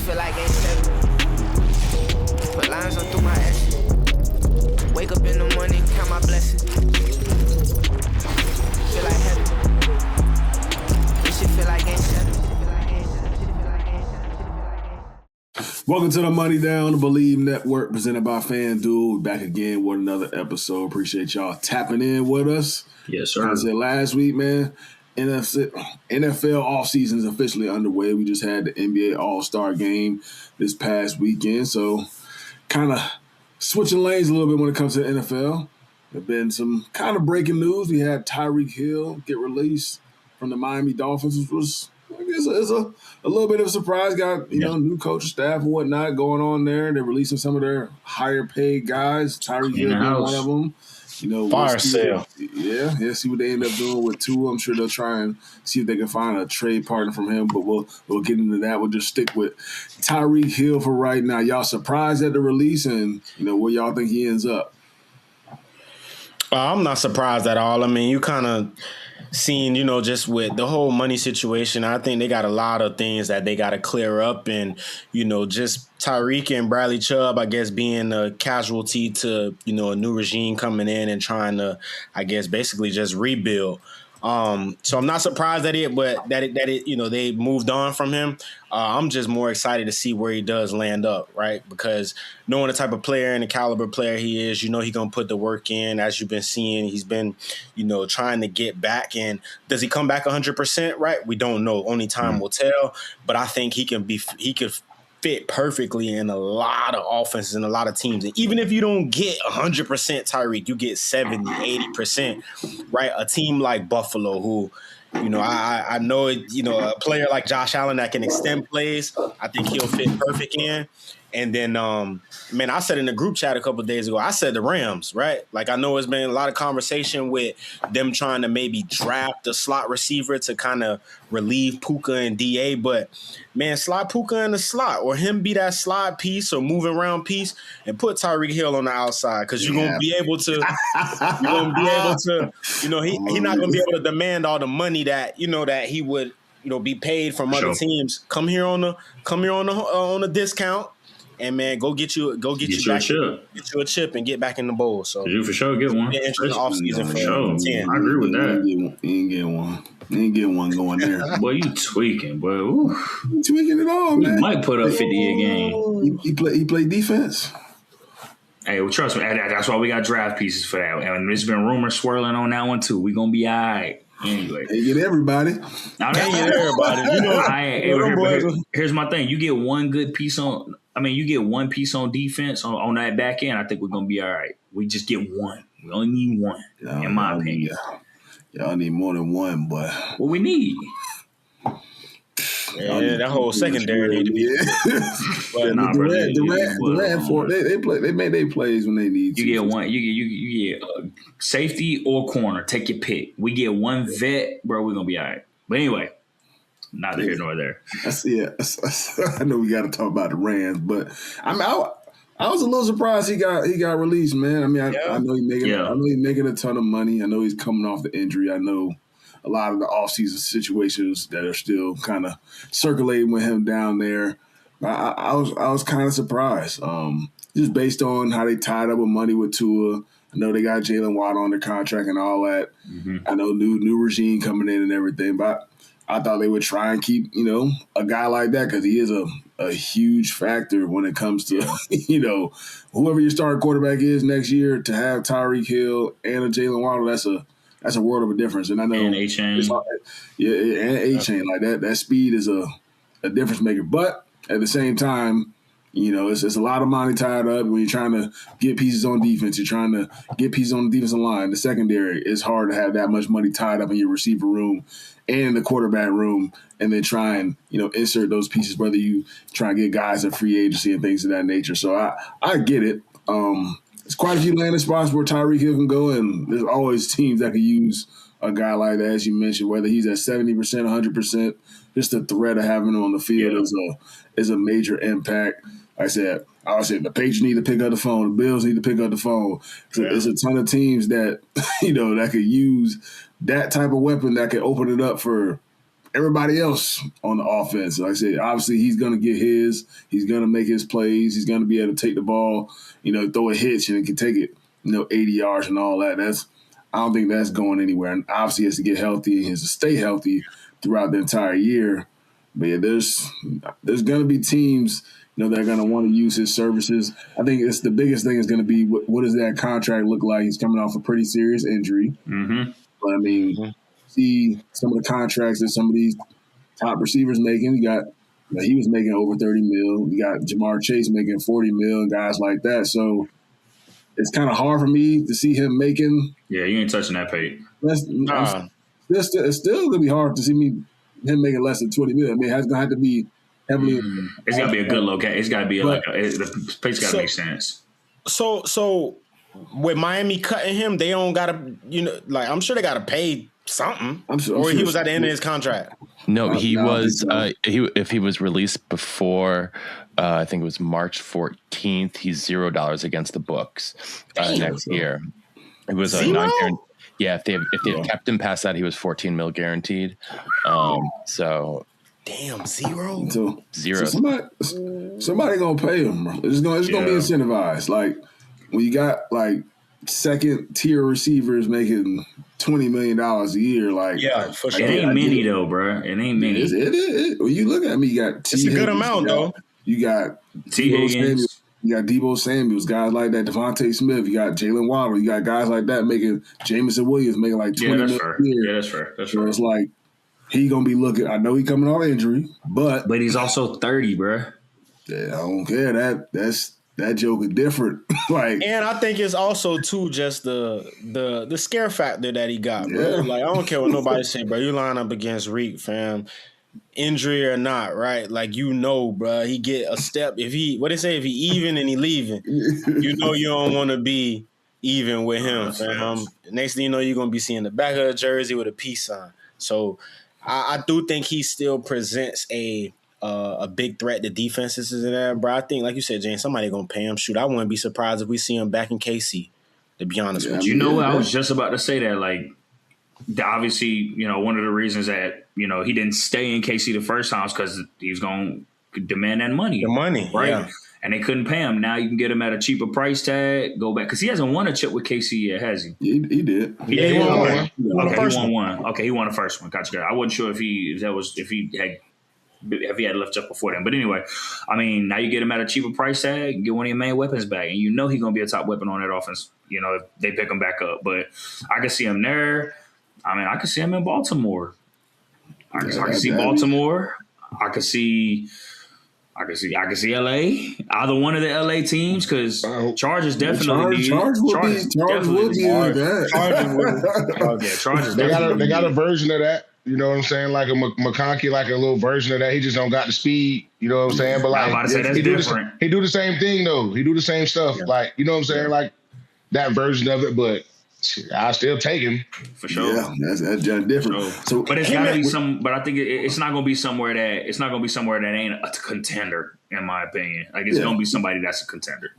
feel like ain't settled. Put lines on through my essence. Wake up in the morning, count my blessings. Feel like heaven. This shit feel like ain't settled. Welcome to the Money Down, the Believe Network, presented by FanDuel. Back again with another episode. Appreciate y'all tapping in with us. Yes, sir. I said last week, man, NFL offseason is officially underway. We just had the NBA All-Star game this past weekend. So kind of switching lanes a little bit when it comes to the NFL. There have been some kind of breaking news. We had Tyreek Hill get released from the Miami Dolphins, which was, I guess, it's a little bit of a surprise. Got, new coaching staff and whatnot going on there. They're releasing some of their higher paid guys. Tyreek Hill being one of them. Fire sale. Yeah, see what they end up doing with Tua. I'm sure they'll try and see if they can find a trade partner from him, but we'll get into that. We'll just stick with Tyreek Hill for right now. Y'all surprised at the release, and where y'all think he ends up? I'm not surprised at all. I mean, you kind of seen, just with the whole money situation, I think they got a lot of things that they got to clear up. And, just Tyreek and Bradley Chubb, I guess, being a casualty to, a new regime coming in and trying to, I guess, basically just rebuild. So I'm not surprised at it, but that they moved on from him. I'm just more excited to see where he does land up, right? Because knowing the type of player and the caliber player he is, he's going to put the work in. As you've been seeing, he's been, trying to get back. And does he come back 100%? Right? We don't know. Only time will tell. But I think he could fit perfectly in a lot of offenses and a lot of teams. And even if you don't get 100% Tyreek, you get 70, 80%, right? A team like Buffalo, who, I know, a player like Josh Allen that can extend plays, I think he'll fit perfect in. And then, I said in the group chat a couple of days ago, I said the Rams, right? Like, I know it's been a lot of conversation with them trying to maybe draft a slot receiver to kind of relieve Puka and DA. But, man, slide Puka in the slot or him be that slide piece or moving around piece and put Tyreek Hill on the outside because you're going to be able to, he's not going to be able to demand all the money that, that he would, be paid from other teams. Come here on a discount. And man, go get you back, get you a chip and get back in the bowl. So you for sure get one. Off season for sure. 10. I agree with that. You ain't getting one. You ain't getting one going there. Boy, you tweaking, boy. Ooh. You tweaking it all, man. He might put up 50 a game. He play defense. Hey, well, trust me, that's why we got draft pieces for that. And there's been rumors swirling on that one too. We gonna be all right. Anyway, they get everybody. Here's my thing. You get one good piece on. You get one piece on defense on that back end. I think we're gonna be all right. We just get one. We only need one, in my opinion. Y'all need more than one, but what we need. Yeah, that whole secondary need to be. They make their plays when they need. You get one. You get safety or corner. Take your pick. We get one vet, bro. We're gonna be all right. But anyway. Neither here nor there. I know we got to talk about the Rams, but I was a little surprised he got released, man. I know he's making a ton of money. I know he's coming off the injury. I know a lot of the offseason situations that are still kind of circulating with him down there. I was kind of surprised, just based on how they tied up with money with Tua. I know they got Jalen Watt on their contract and all that. Mm-hmm. I know new regime coming in and everything, but I thought they would try and keep, a guy like that because he is a huge factor when it comes to, whoever your starting quarterback is next year. To have Tyreek Hill and a Jalen Waddle, that's a world of a difference. And I know, and A-Chain, and A-Chain like that. That speed is a difference maker. But at the same time, it's a lot of money tied up when you're trying to get pieces on defense. You're trying to get pieces on the defensive line. The secondary, it's hard to have that much money tied up in your receiver room and the quarterback room, and then try and, insert those pieces, whether you try and get guys in free agency and things of that nature. So I get it. There's quite a few landing spots where Tyreek Hill can go, and there's always teams that can use a guy like that, as you mentioned, whether he's at 70%, 100%. Just the threat of having him on the field is a major impact. Like I said the Patriots need to pick up the phone. The Bills need to pick up the phone. There's a ton of teams that that could use that type of weapon that could open it up for everybody else on the offense. Like I said, obviously he's going to get his. He's going to make his plays. He's going to be able to take the ball, throw a hitch and it can take it, 80 yards and all that. I don't think that's going anywhere. And obviously he has to get healthy. He has to stay healthy throughout the entire year. But yeah, there's going to be teams, that are going to want to use his services. I think it's the biggest thing is going to be what does that contract look like? He's coming off a pretty serious injury. Mm-hmm. But I mean, see some of the contracts that some of these top receivers making. He was making over 30 mil. You got Jamar Chase making 40 mil and guys like that. So it's kind of hard for me to see him making. Yeah, you ain't touching that pay. It's still going to be hard to see him making less than 20 mil. I mean, it's going to have to be heavily. It's got to be a good location. It's got to be the pay's got to make sense. So with Miami cutting him, they don't got to, I'm sure they got to pay something. I'm sure he was at the end of his contract. No, he was. If he was released before, I think it was March 14th, he's $0 against the books next year. It was a non-guaranteed. Yeah, if they had kept him past that, he was 14 mil guaranteed. So. Damn, zero. So somebody gonna pay him, bro. It's gonna be incentivized. Like when you got like second tier receivers making $20 million a year, like for sure. It ain't many though, bro. It ain't many. When you look at me, you got it's a good amount though. You got T. Higgins. You got Debo Samuels, guys like that, Devontae Smith. You got Jalen Waddle. You got guys like that making Jameson Williams making like 20 million a year. Yeah, that's fair. So it's like he gonna be looking. I know he coming off injury, but he's also 30, bro. Yeah, I don't care. That joke is different. Like, and I think it's also too just the scare factor that he got, bro. Like, I don't care what nobody say, bro. You line up against Reek, fam. Injury or not, right? Like, bro, he get a step. If he even and he leaving, you don't want to be even with him, fam. Next thing you know, you're gonna be seeing the back of the jersey with a peace sign. So I do think he still presents a big threat to defenses in there, bro. I think, like you said, James, somebody gonna pay him. Shoot, I wouldn't be surprised if we see him back in KC. To be honest with you, I was just about to say that. Like, obviously, one of the reasons that he didn't stay in KC the first time is because he was gonna demand that money. The money, right? Yeah. And they couldn't pay him. Now you can get him at a cheaper price tag. Go back because he hasn't won a chip with KC yet, has he? He did. He won one. Okay, he won one. Okay, he won the first one. Gotcha. I wasn't sure if he had left up before then. But anyway, I mean, now you get him at a cheaper price tag, get one of your main weapons back, and he's going to be a top weapon on that offense, if they pick him back up. But I can see him there. I mean, I can see him in Baltimore. I can see Baltimore. I can see LA. Either one of the LA teams, because Chargers definitely need. Chargers would be that. Chargers. They got a version of that. You know what I'm saying? Like a McConkey, like a little version of that. He just don't got the speed. You know what I'm saying? But like, I'm about to say that's different. He do the same thing though. He do the same stuff. Yeah. Like, you know what I'm saying? Like that version of it. But I still take him for sure. Yeah, that's just different. So, but it's gotta be some. But I think it's not gonna be somewhere that ain't a contender, in my opinion. Like it's gonna be somebody that's a contender.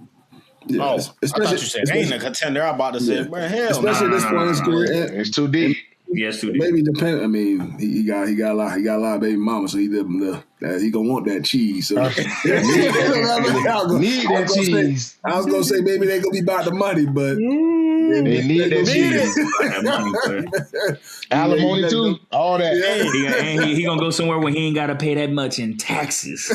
Yeah, I thought you said ain't a contender. I'm about to say, man, hell, especially at this point in his career, it's too deep. Yeah, it's too deep. Maybe depend. I mean, he got a lot of baby mama, so he gonna want that cheese. So need that cheese. I was gonna say maybe they gonna be about the money, but they need that cheese. Alimony too, all that. And he gonna go somewhere where he ain't gotta pay that much in taxes.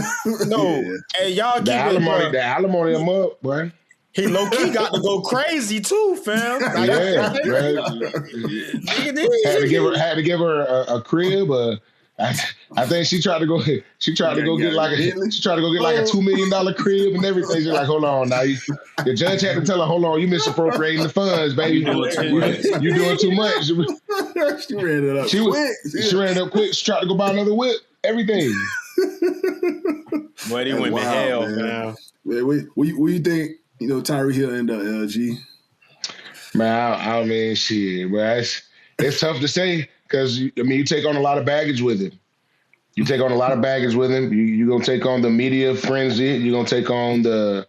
No, hey, y'all keep the alimony him up, boy. He low key got to go crazy too, fam. Like, had to give her a crib. I think she tried to go get like a $2 million crib and everything. She's like, hold on, now the judge had to tell her, hold on, you misappropriating the funds, baby. You doing too much. She ran it up. She ran it up quick. She tried to go buy another whip. Everything. Boy, he went to hell, man. What you think? Tyreek Hill and LG. Man, I mean, shit, bro. It's tough to say because you take on a lot of baggage with him. You're gonna take on the media frenzy. You're gonna take on the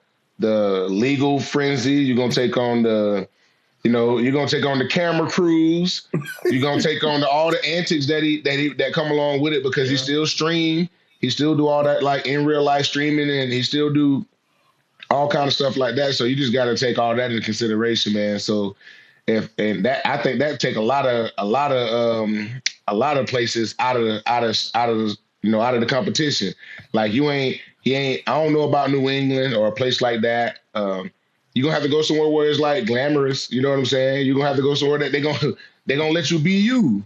legal frenzy. You're gonna take on the You know, you're gonna take on the camera crews. You're gonna take on all the antics that come along with it because he still stream. He still do all that like in real life streaming, and he still do all kind of stuff like that. So you just got to take all that into consideration, man. So I think that take a lot of places out of the competition. Like he ain't. I don't know about New England or a place like that. You're gonna have to go somewhere where it's like glamorous, you know what I'm saying? You're gonna have to go somewhere that they're gonna let you be you.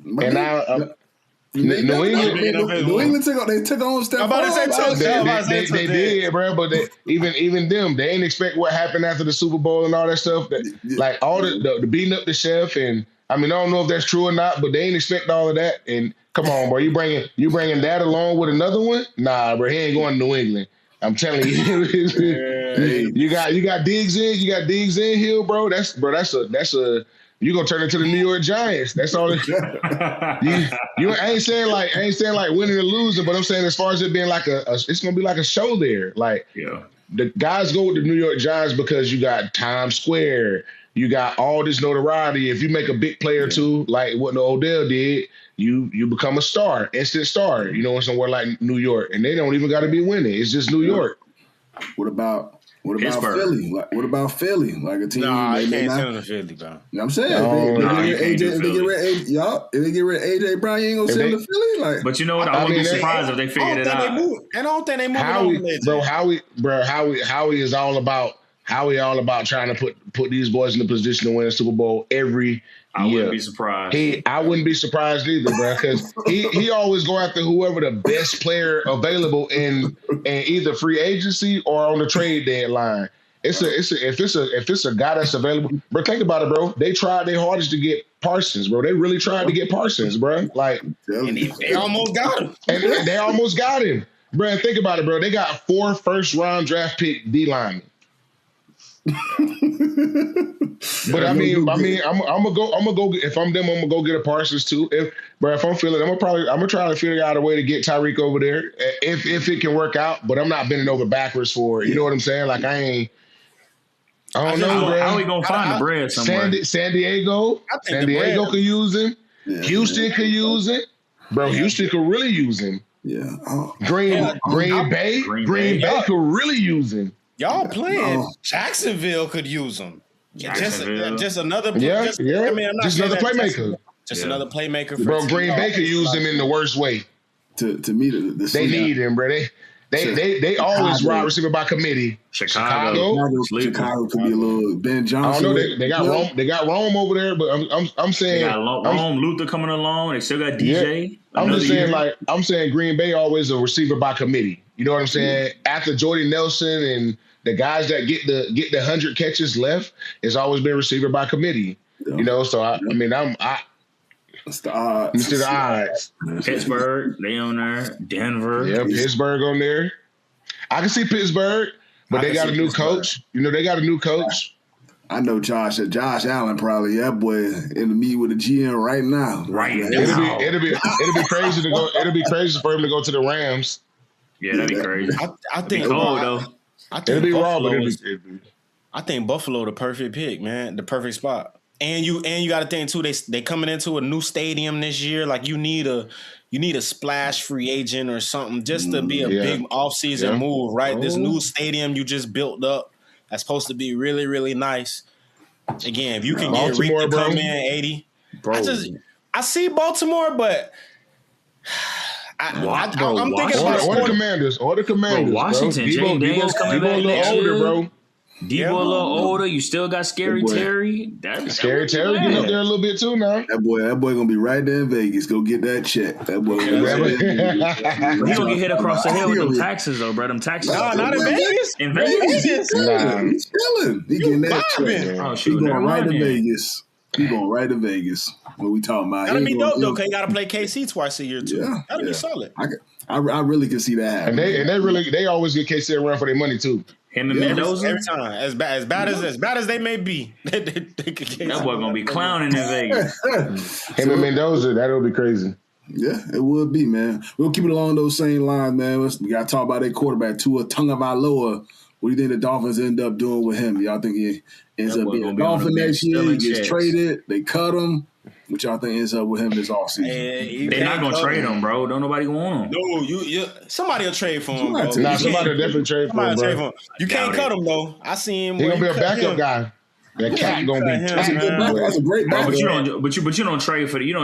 And now New England took on step. They did, bro. But even them, they ain't expect what happened after the Super Bowl and all that stuff. Like all the beating up the chef, and I mean, I don't know if that's true or not, but they ain't expect all of that. And come on, bro, you bringing that along with another one? Nah, bro, he ain't going to New England. I'm telling you, you got Diggs in Hill, bro. That's a you gonna turn into the New York Giants. That's all. I ain't saying like winning or losing, but I'm saying as far as it being like it's gonna be like a show there. Like the guys go with the New York Giants because you got Times Square, you got all this notoriety. If you make a big play or two, like what Odell did, you become a star, instant star. You know, in somewhere like New York, and they don't even got to be winning. It's just New York. What about Philly? What about Philly? Like a team? Nah, I can't send them to Philly, bro. You know what I'm saying? If they get rid of AJ Brown, you ain't gonna send them to Philly. Like, but you know what? I wouldn't be surprised if they figured it out. And I don't think they moving Howie is all about trying to put these boys in the position to win a Super Bowl every year. I wouldn't be surprised. I wouldn't be surprised either, bro, because he always go after whoever the best player available in either free agency or on the trade deadline. If it's a guy that's available, bro. Think about it, bro. They tried their hardest to get Parsons, bro. They really tried to get Parsons, bro. Like, and they almost got him. And they almost got him, bro. And think about it, bro. They got 4 first-round draft pick D linemen. But I'm gonna go. If I'm them, I'm gonna go get a Parsons too. If I'm feeling, I'm gonna try to figure out a way to get Tyreek over there if it can work out. But I'm not bending over backwards for it. You know what I'm saying? Like I don't know. How are we gonna find the bread somewhere? San Diego could use him. Yeah, Houston could use him. Bro, Houston could really use him. Yeah. Green Bay could really use him. Y'all playing Jacksonville could use them. Just another. Just another playmaker. Another playmaker. Bro, Green Bay could use him in the worst way. To me, they need him, bro. They always wide receiver by committee. Chicago could be a little Ben Johnson. I don't know. They got Rome over there, but I'm saying they got Rome, Luther coming along. They still got DJ. Yeah. I'm saying Green Bay always a receiver by committee. You know what I'm saying? After Jordy Nelson and the guys that get the 100 catches left, it's always been receiver by committee. Yeah. You know, so it's the odds. It's the odds. Pittsburgh, they on there. Denver. Yeah, Pittsburgh on there. I can see Pittsburgh, but they got a new coach. You know, they got a new coach. I know Josh Allen probably that boy in the meeting with the GM right now. It'll be crazy to go. It'll be crazy for him to go to the Rams. Yeah, that'd be crazy. I think though. I think it'll be raw, but I think Buffalo the perfect pick, man. The perfect spot. And you got to think too. They coming into a new stadium this year. Like you need a splash free agent or something just to be a big offseason move, right? Oh. This new stadium you just built up that's supposed to be really, really nice. Again, if you can get Reed to come in 80, bro. I see Baltimore, but I'm thinking about the Commanders. Or the Commanders. Bro, Washington, Jay Daniels coming back next year. Bro. Debo a little older. You still got Scary Terry. Scary Terry getting up there a little bit too now. That boy gonna be right there in Vegas. Go get that check. That boy gonna be right there. He gonna get hit across the head with them taxes though, bro. Them taxes. No, not in Vegas. In Vegas, he's chilling. He getting that check. Oh, he going right to Vegas. He going right to Vegas. What we talking about? That'll be dope though, because you gotta play KC twice a year too. Yeah, that'll be solid. I really can see that happening. And they always get KC around for their money too. Him and Mendoza every time, as bad as they may be, that boy gonna be clowning in Vegas. Him and Mendoza, that'll be crazy. Yeah, it would be, man. We'll keep it along those same lines, man. We got to talk about that quarterback, Tua Tagovailoa, What do you think the Dolphins end up doing with him? Y'all think he ends up being a Dolphin next year? He gets traded. They cut him. What y'all think ends up with him this offseason? They're not gonna trade him, bro. Don't nobody want him. No, somebody will trade for him, bro. Somebody will definitely trade for him, bro. You can't cut him though. I see him. He's gonna be a backup guy. That cat gonna be that's a great backup. But you don't trade for that. You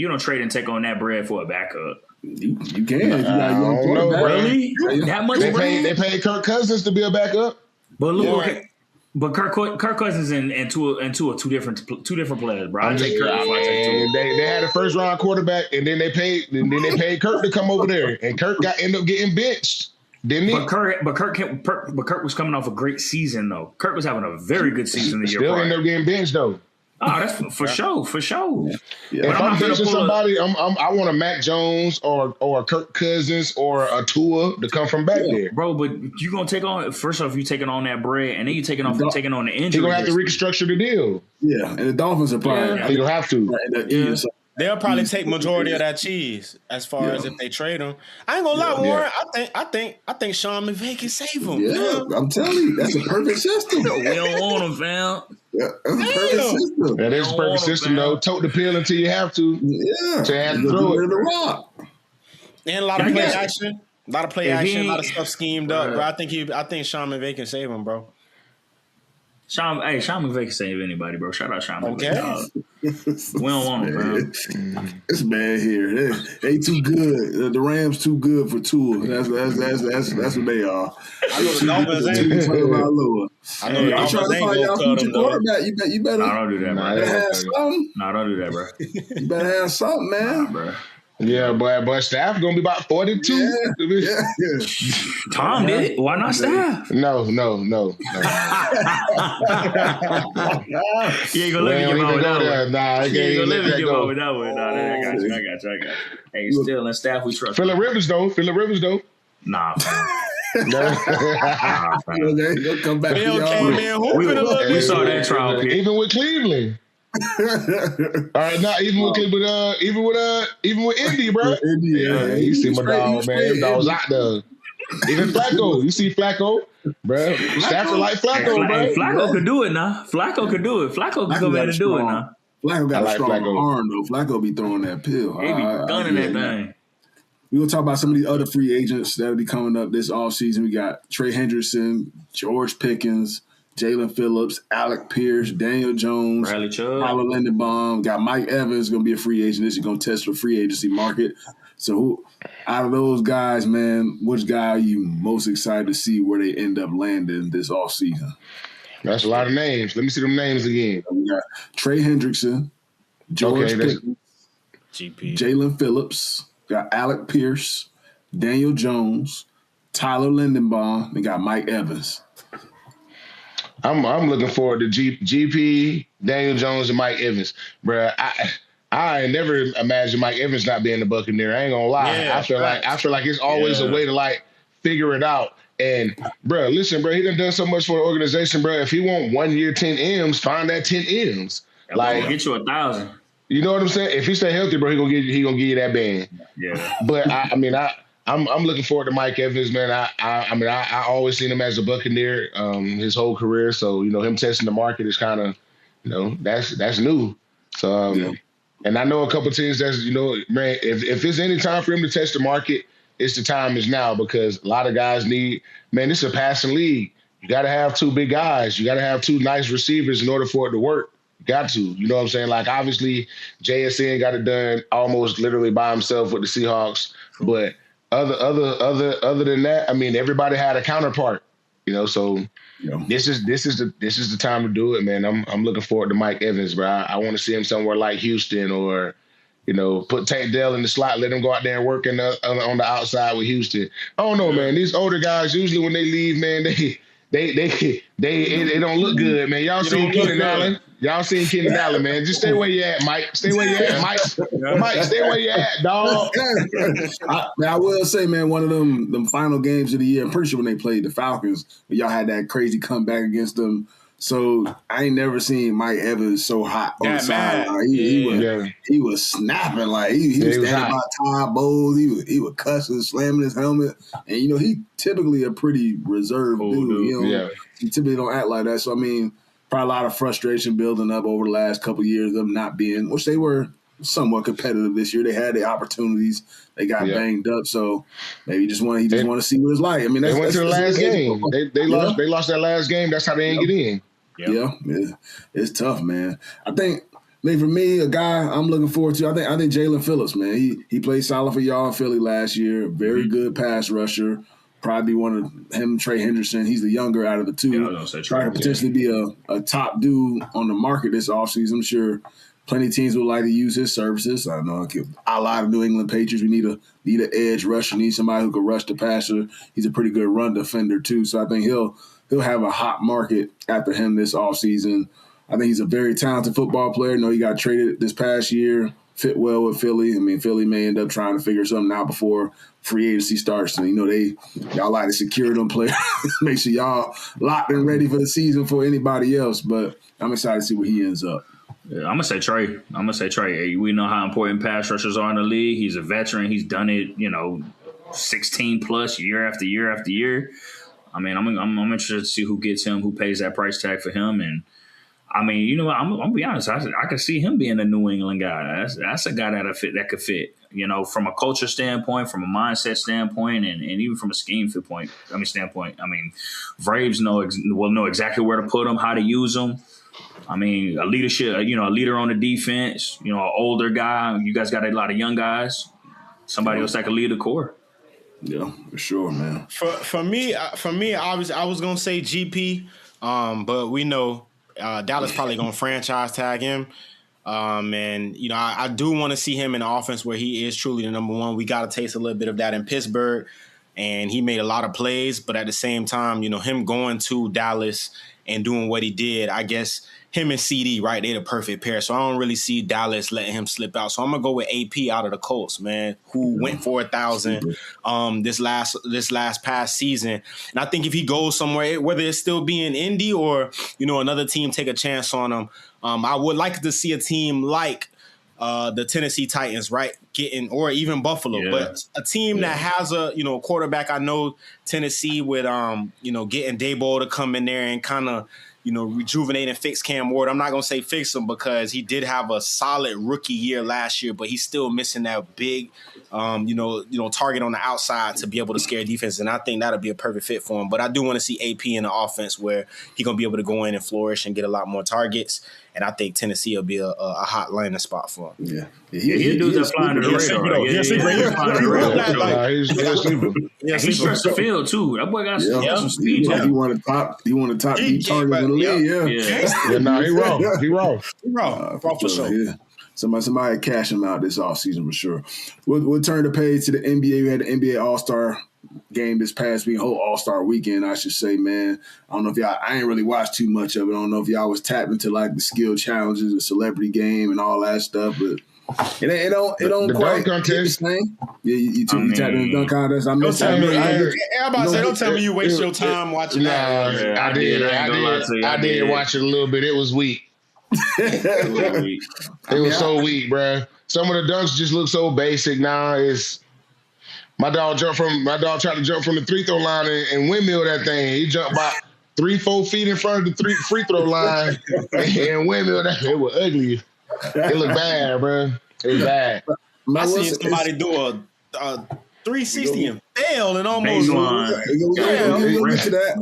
don't trade and take on that bread for a backup. You can. I don't know, really? That much bread? They paid Kirk Cousins to be a backup. But look, but Kirk Cousins and Tua are two different players, bro. I take Kirk before I take Tua. They had a first round quarterback, and then they paid Kirk to come over there, and Kirk ended up getting benched. Didn't he? But Kirk was coming off a great season though. Kirk was having a very good season the year prior. Still ended up getting benched though. Oh, that's for sure. Yeah. If I'm benching somebody, I want a Mac Jones or a Kirk Cousins or a Tua to come from back there, bro. But you gonna take on first off, you taking on that bread, and then you taking on the injury. You're gonna have to restructure the deal. Yeah, and the Dolphins are probably you'll have to. They'll probably take majority of that cheese as far as if they trade him. I ain't gonna lie, Warren. I think Sean McVay can save him. Yeah, I'm telling you, that's a perfect system. We don't want him, fam. Yeah, that's a perfect system. That is a perfect system, though. Tote the pill until you have to. Yeah, to have to throw it. The rock. And a lot of play action. A lot of stuff schemed up, bro. I think Sean McVay can save him, bro. Sean McVay can save anybody, bro. Shout out Sean McVay. Okay. We don't want him, bro. This man here, they too good. The Rams too good for Tua. That's what they are. I know the Dolphins ain't. I know the Dolphins ain't gonna cut him, though. You better. No, don't do that, bro. Have something. No, don't do that, bro. You better have something, man. Nah, bro. Yeah, but staff gonna be about 42. Yeah. Tom did it. Why not staff? No. You ain't gonna let me get on with that one. Nah, you ain't gonna let me get on with that one. Nah, I got you. Hey, still in staff we trust. Phillip Rivers though. Nah. Okay, he'll come back. We saw that trial pick. Even with Cleveland. All right, not even with Cleveland, even with Indy, bro. Yeah, you see my dog, man. Them dogs out there. Even Flacco, you see Flacco, bro. Stafford like Flacco, bro. Flacco could do it now. Flacco can come in and do it now. Flacco got a strong arm though. Flacco be throwing that pill. He be gunning that thing. We're going to talk about some of these other free agents that'll be coming up this offseason. We got Trey Hendrickson, George Pickens, Jalen Phillips, Alec Pierce, Daniel Jones, Bradley Chubb, Tyler Linderbaum. Got Mike Evans going to be a free agent. This is going to test the free agency market. So out of those guys, man, which guy are you most excited to see where they end up landing this offseason? That's a lot of names. Let me see them names again. We got Trey Hendrickson, George Pickens, Jalen Phillips, got Alec Pierce, Daniel Jones, Tyler Linderbaum, and got Mike Evans. I'm looking forward to GP, Daniel Jones, and Mike Evans, bro. I never imagined Mike Evans not being the Buccaneer. I ain't gonna lie. Yeah, I feel like it's always a way to like figure it out. And bro, listen, bro, he done so much for the organization, bro. If he want 1 year 10 M's, find that 10 M's. Like get you 1,000. You know what I'm saying? If he stay healthy, bro, he gonna give you that band. Yeah. But I'm looking forward to Mike Evans, man. I always seen him as a Buccaneer his whole career. So, him testing the market is kind of, that's new. So, and I know a couple teams that's, man, if it's any time for him to test the market, it's the time is now because a lot of guys need, man, this is a passing league. You got to have two big guys. You got to have two nice receivers in order for it to work. You got to. You know what I'm saying? Like, obviously, JSN got it done almost literally by himself with the Seahawks. But other than that, I mean, everybody had a counterpart, so this is the time to do it, man. I'm looking forward to Mike Evans, bro. I want to see him somewhere like Houston or, put Tank Dell in the slot, let him go out there and work on the outside with Houston. I don't know, man. These older guys, usually when they leave, man, they don't look good, man. Y'all seen Keenan Allen? Y'all seen Keenan Allen, man. Just stay where you at, Mike. Stay where you at, Mike. Mike, stay where you at, dog. I will say, man, one of them final games of the year, I'm pretty sure when they played the Falcons, y'all had that crazy comeback against them. So I ain't never seen Mike Evans so hot on the sideline. He was snapping like he was standing by Todd Bowles. He was cussing, slamming his helmet, and he typically a pretty reserved dude. He typically don't act like that. So I mean, probably a lot of frustration building up over the last couple of years of them not being, which they were somewhat competitive this year. They had the opportunities. They got banged up, so maybe he just want to see what it's like. I mean, they went to the last game. They lost that last game. That's how they didn't get in. Yeah, it's tough, man. I think, for me, a guy I'm looking forward to. I think Jalen Phillips, man. He played solid for y'all in Philly last year. Very good pass rusher. Probably one of him, Trey Henderson. He's the younger out of the two. Trying to potentially be a top dude on the market this offseason. I'm sure plenty of teams would like to use his services. I know a lot of New England Patriots. We need an edge rusher. Need somebody who can rush the passer. He's a pretty good run defender too. So I think he'll have a hot market after him this offseason. I think he's a very talented football player. I know he got traded this past year, fit well with Philly. I mean, Philly may end up trying to figure something out before free agency starts. And, y'all like to secure them players, make sure y'all locked and ready for the season for anybody else. But I'm excited to see where he ends up. Yeah, I'm gonna say Trey. We know how important pass rushers are in the league. He's a veteran. He's done it, 16 plus year after year after year. I mean, I'm interested to see who gets him, who pays that price tag for him, and I mean, I'm gonna be honest. I can see him being a New England guy. That's a guy that could fit. From a culture standpoint, from a mindset standpoint, and even from a scheme standpoint. I mean, Braves will know exactly where to put him, how to use him. I mean, a leader on the defense. An older guy. You guys got a lot of young guys. Somebody else that can lead the core. Yeah, for sure, man. For me, I was gonna say GP, but we know Dallas probably gonna franchise tag him, and I do want to see him in the offense where he is truly the number one. We got to taste a little bit of that in Pittsburgh, and he made a lot of plays, but at the same time, him going to Dallas and doing what he did, I guess him and CD, right? They're the perfect pair. So I don't really see Dallas letting him slip out. So I'm gonna go with AP out of the Colts, man, who went for 1,000 this last past season. And I think if he goes somewhere, whether it's still being Indy or another team take a chance on him, I would like to see a team like the Tennessee Titans, right? Or even Buffalo, but a team that has a quarterback. I know Tennessee with getting Daboll to come in there and kind of rejuvenate and fix Cam Ward. I'm not gonna say fix him because he did have a solid rookie year last year, but he's still missing that big target on the outside to be able to scare defense, and I think that'll be a perfect fit for him. But I do want to see AP in the offense where he's gonna be able to go in and flourish and get a lot more targets. And I think Tennessee will be a hot landing spot for him. Yeah, he do that flying to the radar. He stretched the field too. That boy got some speed. He won the top deep target in the league. Yeah, no, he wrong. For sure. Yeah. Somebody cash him out this offseason for sure. We'll turn the page to the NBA. We had the NBA All-Star game this past week, whole All-Star weekend, I should say, man. I don't know if I ain't really watched too much of it. I don't know if y'all was tapped into like the skill challenges, the celebrity game, and all that stuff, but it don't quite contest. Yeah, you tapped in the dunk contest. I missed that. Don't tell me you waste your time watching that. I did watch it a little bit. It was weak. It was so weak, bro. Some of the dunks just look so basic now. My dog tried to jump from the free throw line and windmill that thing. He jumped about 3-4 feet in front of the free throw line and windmill that. It was ugly. It looked bad, bro. It was bad. I seen somebody do a 360 and fail and almost. We'll get to that.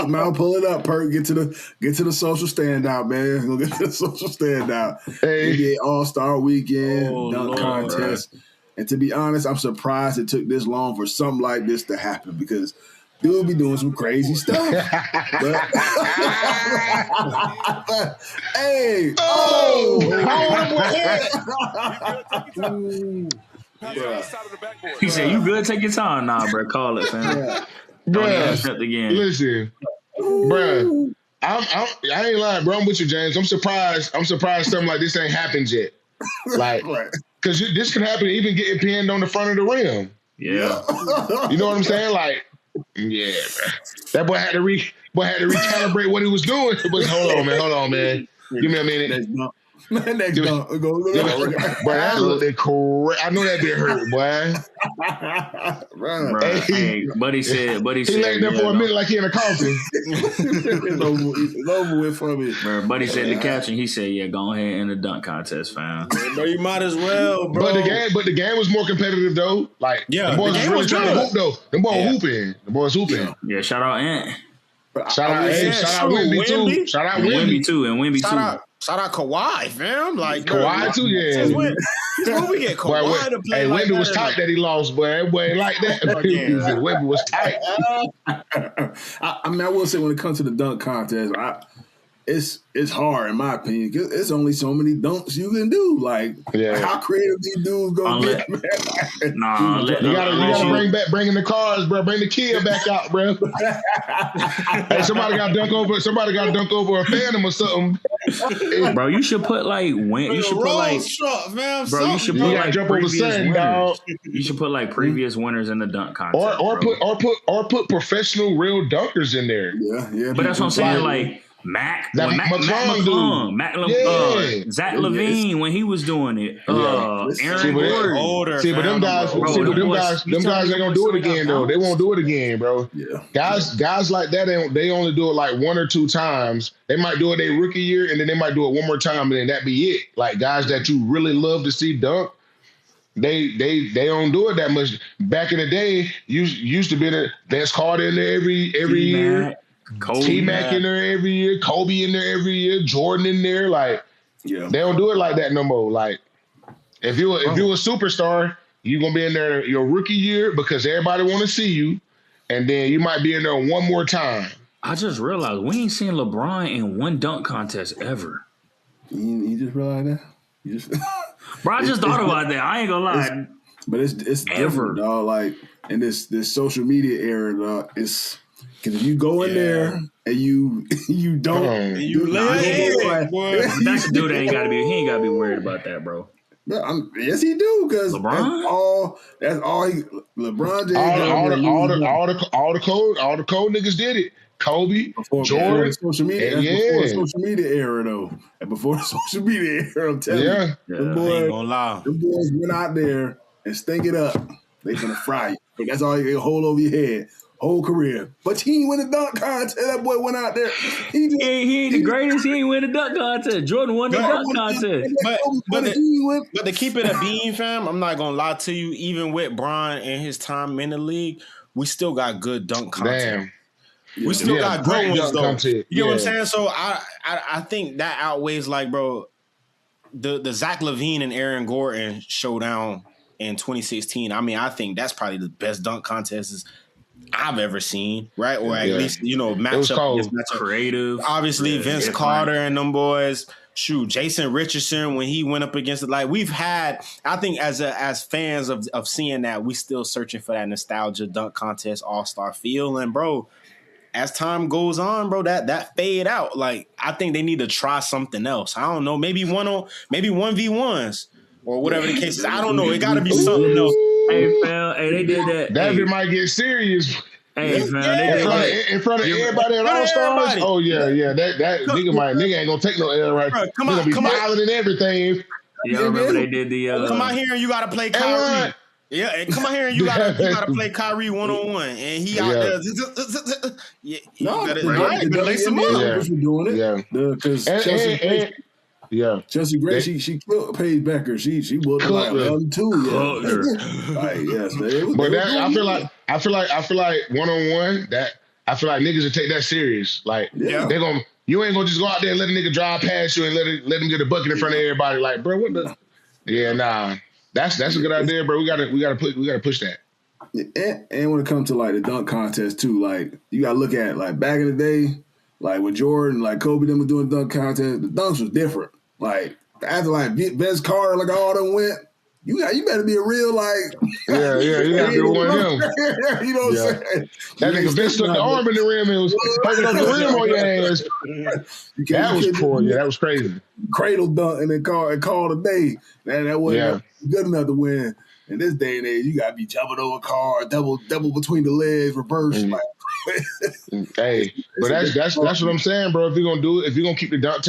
Might pull it up, Perk. Get to the social standout, man. We'll get to the social standout. NBA All-Star Weekend, dunk contest. Right. And to be honest, I'm surprised it took this long for something like this to happen because dude be doing some crazy stuff. Hey! He said, "You good? Take your time, nah, bro. Call it, fam. Listen, bro. I ain't lying, bro. I'm with you, James. I'm surprised something like this ain't happened yet. Like, because this could happen even getting pinned on the front of the rim. Yeah. You know what I'm saying? Like, yeah, bro. That boy had to boy had to recalibrate what he was doing. But hold on, man. Give me a minute. Next dunk. Boy, that looked crazy. I know that bit hurt, boy. Hey, buddy said. He laid there for a minute like he in a coffin. It's over with for me. Bro, buddy said the caption. He said, "Yeah, go ahead in the dunk contest, fam." Bro, you might as well, bro. But the game was more competitive though. Like the boys was really trying to hoop though. The boys hooping. Yeah, shout out Ant. Shout out Wemby too. Shout out Wemby too, and Wemby too. Shout out Kawhi, fam. Like Kawhi too, yeah. Since when we get Kawhi to play like Wemby was tight that he lost, boy. That boy like that. Wemby was tight. I mean, I will say when it comes to the dunk contest, it's hard in my opinion. Cause it's only so many dunks you can do. Like, how creative these dudes gonna get? Man? Nah, you gotta bring in the cars, bro. Bring the kid back out, bro. Hey, somebody got to dunk over a Phantom or something. Bro, you should put like You should put like previous winners. You should put like previous winners in the dunk contest, or put professional real dunkers in there. Yeah. But that's what I'm saying. Like Zach LaVine when he was doing it. Aaron Gordon. But them guys ain't gonna do it again though. They won't do it again, bro. Yeah. Guys like that, they only do it like one or two times. They might do it their rookie year, and then they might do it one more time, and then that be it. Like guys that you really love to see dunk, they don't do it that much. Back in the day, used to be the best card in there every year. T-Mac in there every year, Kobe in there every year, Jordan in there. Like, they don't do it like that no more. Like, if you a superstar, you gonna be in there your rookie year because everybody want to see you, and then you might be in there one more time. I just realized we ain't seen LeBron in one dunk contest ever. You just realized that? Bro, I just thought about that. I ain't gonna lie. But it's different, dog. Like in this social media era, dog, it's. Because if you go in there and you don't, that's a dude that ain't gotta be worried about that, bro. Yes, he do. Because LeBron, that's all. LeBron James, all the cold niggas did it. Kobe, Jordan, social media. Before the social media era, though. And before the social media era, I'm telling you, the boys went out there and stink it up. They gonna fry you. But that's all you can hold over your head. Whole career, but he ain't win the dunk contest. That boy went out there. He ain't the greatest. He ain't win the dunk contest. Jordan won the dunk contest. But to keep it a beam, fam, I'm not gonna lie to you. Even with Bron and his time in the league, we still got good dunk content. We still got great ones though. You know what I'm saying? So I think that outweighs like, bro, the Zach LaVine and Aaron Gordon showdown in 2016. I mean, I think that's probably the best dunk contests I've ever seen, right? Or at least, matchup creative. Obviously, Vince Carter and them boys. Shoot, Jason Richardson when he went up against it. Like we've had, I think as fans of seeing that, we still searching for that nostalgia dunk contest all-star feel. And bro, as time goes on, bro, that fade out. Like I think they need to try something else. I don't know, maybe 1v1s or whatever the case is. I don't know. It got to be something else. Hey, fam. Hey, they did that. That might get serious. Hey, fam. They did in front of everybody at All Stars. Oh yeah. That nigga ain't gonna take no L right. Bro, come on, smiling and everything. Yeah, I remember they did the. Come out here and you gotta play Kyrie. Yeah, and come out here and you gotta play Kyrie 1-on-1, and he out there. You better lace him up. Doing it. Because Chelsea Gray, she killed Paige Becker. She was like 11-2. Like, yes, but that I feel like 1-on-1 that I feel like niggas will take that serious. Like they're gonna, you ain't gonna just go out there and let a nigga drive past you and let him get a bucket in front of everybody. Like, bro, what the? Yeah, nah, that's a good idea, bro. We gotta push that. And when it comes to like the dunk contest too, like you gotta look at like back in the day, like with Jordan, like Kobe them was doing dunk contest. The dunks was different. Like after like Vince Carter, like all them went, you better be a real like you gotta be one of them. You know what I'm saying? That nigga Vince stuck the arm in the rim and was poking up the rim on your ass. That was poor. Yeah, that was crazy. Cradle dunk and then call a day. That wasn't good enough to win. in this day and age, you gotta be jumping over cars, double between the legs, reverse. Like, hey, but that's what I'm saying, bro. If you're gonna keep the dunk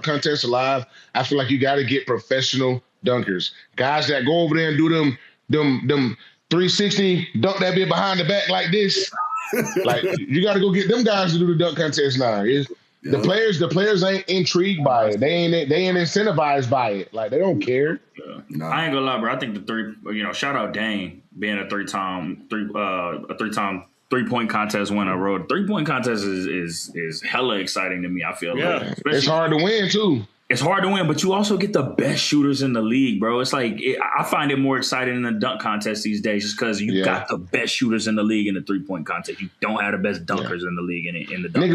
contest alive, I feel like you got to get professional dunkers, guys that go over there and do them 360 dunk that bit behind the back like this. Like you got to go get them guys to do the dunk contest now. The players ain't intrigued by it. They ain't incentivized by it. Like they don't care. No. I ain't gonna lie, bro. I think shout out Dane being a three-time 3-point contest winner. Road 3-point contest is hella exciting to me. I feel like it's hard to win too. It's hard to win, but you also get the best shooters in the league, bro. It's like I find it more exciting than the dunk contest these days, just because you got the best shooters in the league in the 3-point contest. You don't have the best dunkers in the league in the dunk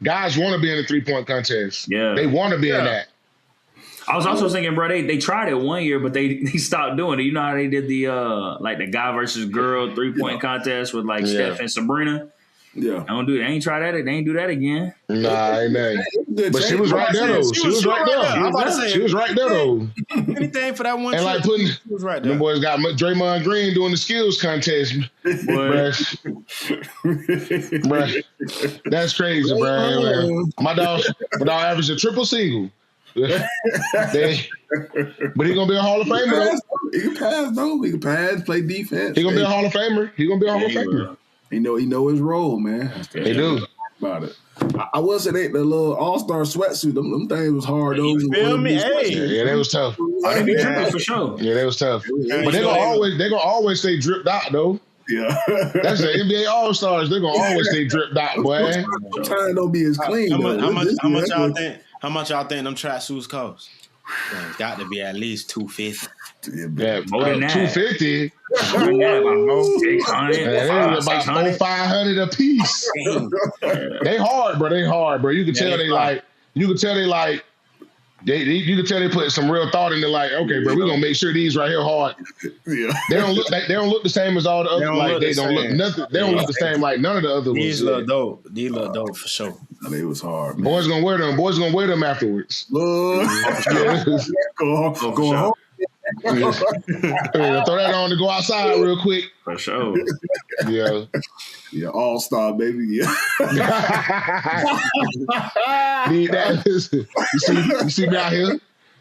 guys want to be in the 3-point contest. Yeah, they want to be in that. I was also thinking, bro, they tried it one year, but they stopped doing it. You know how they did the the guy versus girl 3-point contest with like Steph and Sabrina. Yeah, they ain't try that. They ain't do that again. Nah, ain't. But she was right there though. She was right there. She was right there though. Anything for that one. And like putting, them boys got Draymond Green doing the skills contest. Bruh, that's crazy, bro. My dog averaged a triple single. But he gonna be a Hall of Famer. He can pass though. He can pass, play defense. He gonna be a Hall of Famer. He know his role, man. They do. About it. I will say the little All-Star sweatsuit, them things was hard though. You feel me? Yeah, they was tough. They be dripping for sure. Yeah, they was tough. But they gonna always stay dripped out though. Yeah. That's the NBA All-Stars. They're gonna always stay dripped out, boy. Time don't be as clean. How much y'all think them tracksuits cost? It's got to be at least $250. Yeah, more than that. $250. About $500 a piece. They hard, bro. You can tell they put some real thought into like, okay, bro, we're gonna make sure these right here hard. Yeah. They don't look the same as all the other. They don't look the same like none of the other ones. These look dope. These look dope for sure. They was hard. Man. Boys gonna wear them afterwards. Go home. Yeah, throw that on to go outside real quick. For sure. Yeah. Yeah, All-Star, baby. Yeah. Need that. You see me out here?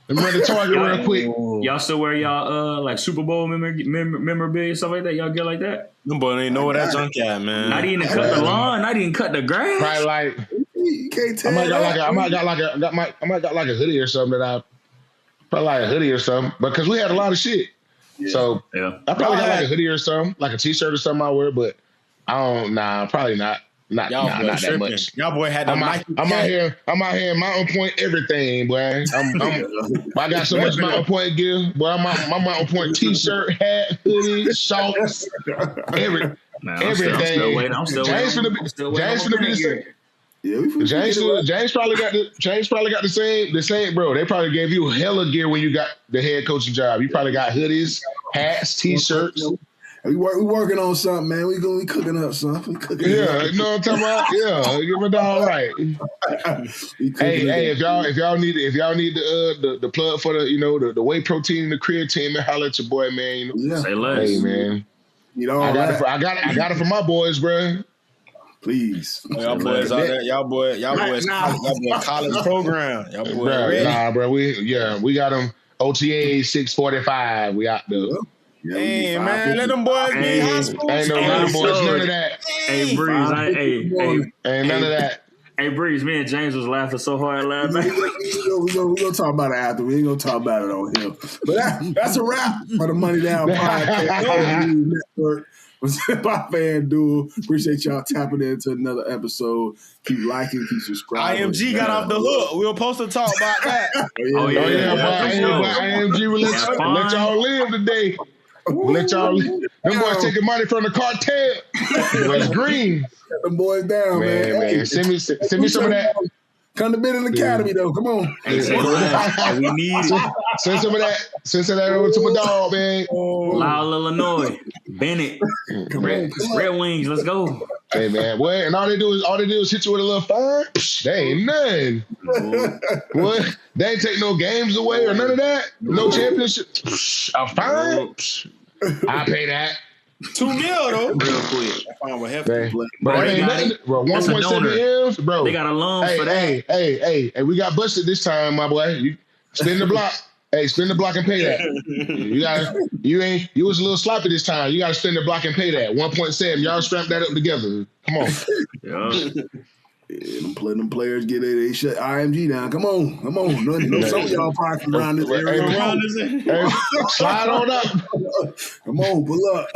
I'm ready to target real quick. Y'all still wear y'all like Super Bowl memorabilia, stuff like that? Y'all get like that? Them boys ain't know where that junk at, man. Not even cut the lawn, not even cut the grass. Probably like you can't tell. I might got like a hoodie or something probably like a hoodie or something, because we had a lot of shit. Yeah. So I probably got like a hoodie or something, like a t-shirt or something I wear, but I don't. Nah, probably not. Not that much. Y'all boy had I'm out here in Mountain Point everything, boy. I got so much Mountain Point gear, boy. My Mountain Point t-shirt, hat, hoodie, shorts, everything. I'm still waiting. James finna be the same. Yeah, James probably got the same, bro. They probably gave you hella gear when you got the head coaching job. You probably got hoodies, hats, t-shirts. We working on something, man. We cooking up something. You know what I'm talking about? Yeah, give a dog right. Hey, if y'all need the plug for the whey protein and the creatine, man, holla at your boy, man. Say less. Hey, man. I got it for my boys, bro. Please. Y'all boys out there. Y'all boys college program. Y'all boys ready? Nah, bro. We got them OTA 645. We out there. Yeah, hey, man, let them boys be in high school. Ain't no little boys, none of that. Hey, Breeze, ain't none of that. Hey, Breeze, me and James was laughing so hard last night. We're gonna talk about it after. We ain't gonna talk about it on here. But that's a wrap for the Money Down Podcast Network. By FanDuel. Appreciate y'all tapping into another episode. Keep liking, keep subscribing. IMG got off the hook. We were supposed to talk about that. IMG will let y'all live today. Let y'all live. Them boys taking money from the cartel. It's green. Set them boys down, man. Hey, send me some of that. Come to Benton Academy, though. Come on. We need it. Send some of that over to my dog, man. Lyle, Illinois. Bennett. Red Wings. Let's go. Hey man, what? And all they do is hit you with a little fine. They ain't nothing. What? They ain't take no games away or none of that. No championship. A fine. I pay that. $2 million though. Real quick. I found what hefty. Bro, ain't nothing. Bro, 1.7 M's, bro. They got a loan for that. Hey, we got busted this time, my boy. You spin the block. Hey, spin the block and pay that. You was a little sloppy this time. You gotta spin the block and pay that. 1.7. Y'all strap that up together. Come on. Yeah, them players get they shut IMG down. Come on. No, some of y'all probably from around this area. Hey, slide on up. Come on, pull up.